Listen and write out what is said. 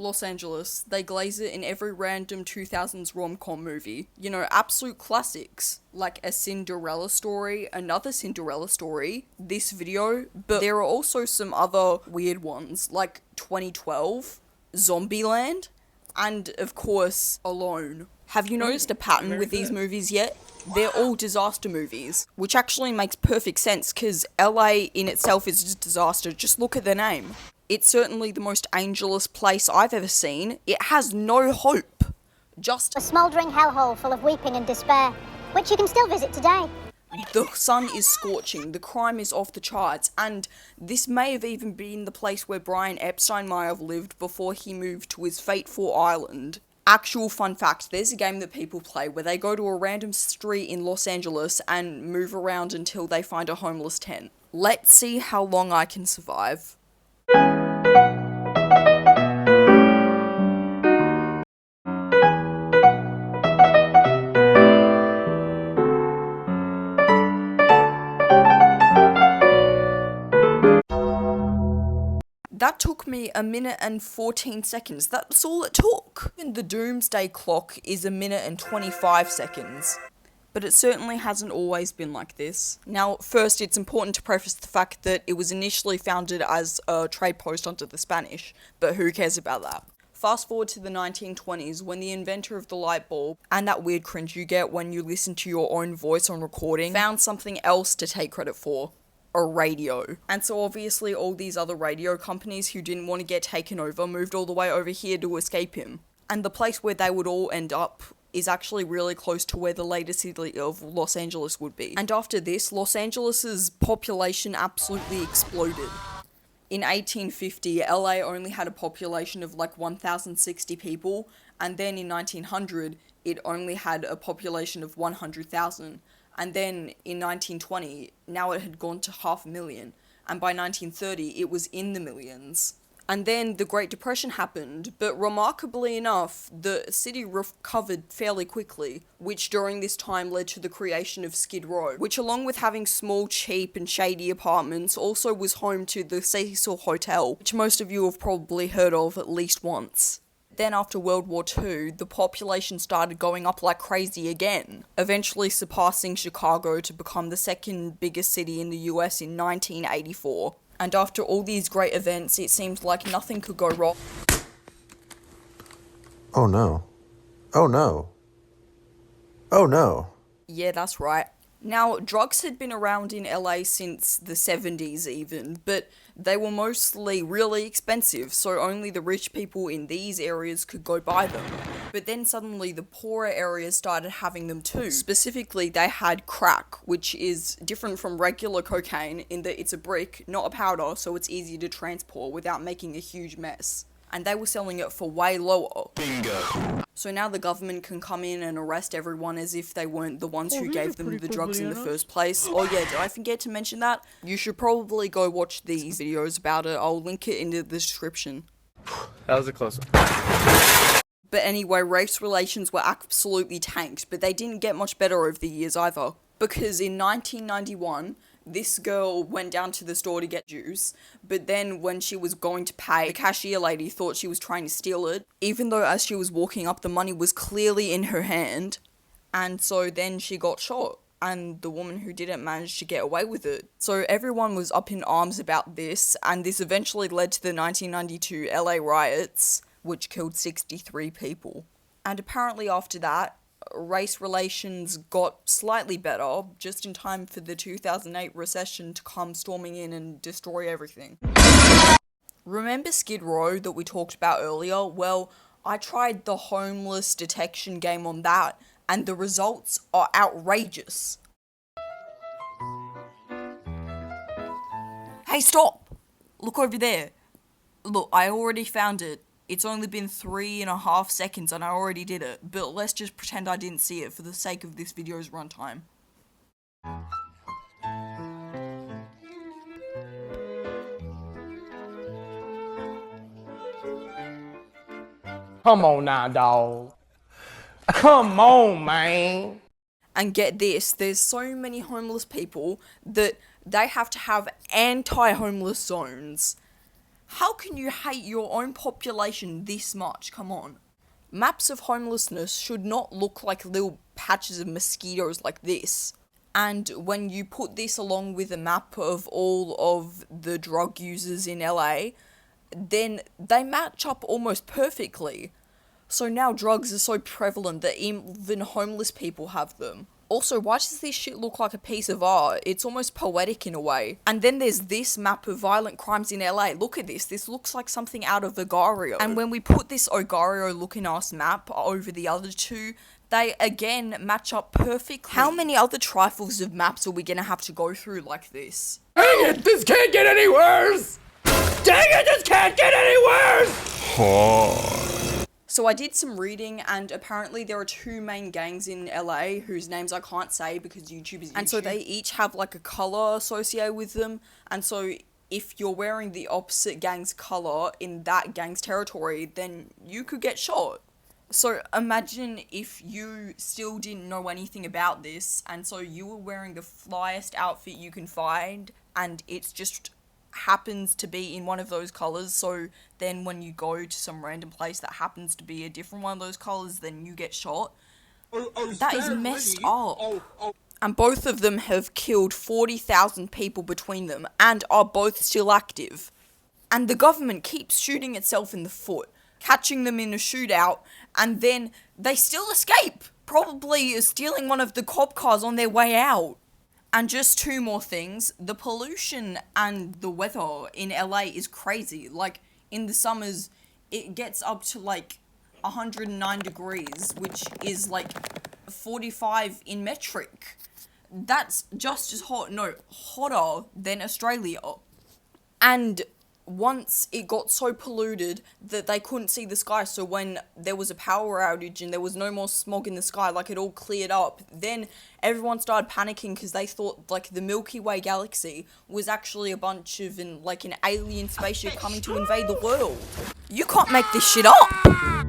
Los Angeles, they glaze it in every random 2000s rom-com movie. You know, absolute classics, like A Cinderella Story, Another Cinderella Story, this video, but there are also some other weird ones, like 2012, Zombieland, and of course, Alone. Have you noticed a pattern with these movies yet? They're all disaster movies, which actually makes perfect sense because LA in itself is a disaster. Just look at the name. It's certainly the most angelous place I've ever seen. It has no hope. Just a smouldering hellhole full of weeping and despair, which you can still visit today. The sun is scorching, the crime is off the charts, and this may have even been the place where Brian Epstein might have lived before he moved to his fateful island. Actual fun fact, there's a game that people play where they go to a random street in Los Angeles and move around until they find a homeless tent. Let's see how long I can survive. That took me 1 minute and 14 seconds. That's all it took. And the doomsday clock is 1 minute and 25 seconds. But it certainly hasn't always been like this. Now, first, it's important to preface the fact that it was initially founded as a trade post under the Spanish, but who cares about that? Fast forward to the 1920s, when the inventor of the light bulb, and that weird cringe you get when you listen to your own voice on recording, found something else to take credit for. A radio. And so obviously all these other radio companies who didn't want to get taken over moved all the way over here to escape him. And the place where they would all end up is actually really close to where the later city of Los Angeles would be. And after this, Los Angeles's population absolutely exploded. In 1850, LA only had a population of like 1,060 people, and then in 1900, it only had a population of 100,000. And then in 1920, now it had gone to 500,000, and by 1930 it was in the millions. And then the Great Depression happened, but remarkably enough, the city recovered fairly quickly, which during this time led to the creation of Skid Row, which along with having small, cheap and shady apartments, also was home to the Cecil Hotel, which most of you have probably heard of at least once. Then after World War II, the population started going up like crazy again, eventually surpassing Chicago to become the second biggest city in the US in 1984. And after all these great events, it seemed like nothing could go wrong. Oh no. Oh no. Oh no. Yeah, that's right. Now, drugs had been around in LA since the 70s even, but they were mostly really expensive, so only the rich people in these areas could go buy them. But then suddenly the poorer areas started having them too. Specifically, they had crack, which is different from regular cocaine in that it's a brick, not a powder, so it's easy to transport without making a huge mess. And they were selling it for way lower. Bingo. So now the government can come in and arrest everyone as if they weren't the ones who gave them the drugs in the first place. Oh yeah, did I forget to mention that? You should probably go watch these videos about it. I'll link it in the description. That was a close one. But anyway, race relations were absolutely tanked, but they didn't get much better over the years either. Because in 1991, this girl went down to the store to get juice, but then when she was going to pay, the cashier lady thought she was trying to steal it, even though as she was walking up, the money was clearly in her hand. And so then she got shot, and the woman who didn't manage to get away with it. So everyone was up in arms about this, and this eventually led to the 1992 LA riots, which killed 63 people. And apparently after that, race relations got slightly better, just in time for the 2008 recession to come storming in and destroy everything. Remember Skid Row that we talked about earlier? Well, I tried the homeless detection game on that, and the results are outrageous. Hey, stop! Look over there. Look, I already found it. It's only been 3.5 seconds and I already did it, but let's just pretend I didn't see it for the sake of this video's runtime. Come on now, dawg. Come on, man. And get this, there's so many homeless people that they have to have anti-homeless zones. How can you hate your own population this much? Come on. Maps of homelessness should not look like little patches of mosquitoes like this. And when you put this along with a map of all of the drug users in LA, then they match up almost perfectly. So now drugs are so prevalent that even homeless people have them. Also, why does this shit look like a piece of art? It's almost poetic in a way. And then there's this map of violent crimes in LA. Look at this. This looks like something out of Ogario. And when we put this Ogario looking ass map over the other two, they again match up perfectly. How many other trifles of maps are we gonna have to go through like this? Dang it, this can't get any worse! Dang it, this can't get any worse! So I did some reading, and apparently there are two main gangs in LA whose names I can't say because YouTube is YouTube. And so they each have like a color associated with them. And so if you're wearing the opposite gang's color in that gang's territory, then you could get shot. So imagine if you still didn't know anything about this, and so you were wearing the flyest outfit you can find, and it's just happens to be in one of those colors, so then when you go to some random place that happens to be a different one of those colors, then you get shot. That is messed up. And both of them have killed 40,000 people between them, and are both still active. And the government keeps shooting itself in the foot, catching them in a shootout, and then they still escape, probably stealing one of the cop cars on their way out. And just two more things, the pollution and the weather in LA is crazy. Like, in the summers, it gets up to like 109 degrees, which is like 45 in metric. That's just as hot, no, hotter than Australia. And once it got so polluted that they couldn't see the sky, so when there was a power outage and there was no more smog in the sky, like it all cleared up, then everyone started panicking because they thought like the Milky Way galaxy was actually a bunch of an alien spaceship coming to invade the world. You can't make this shit up!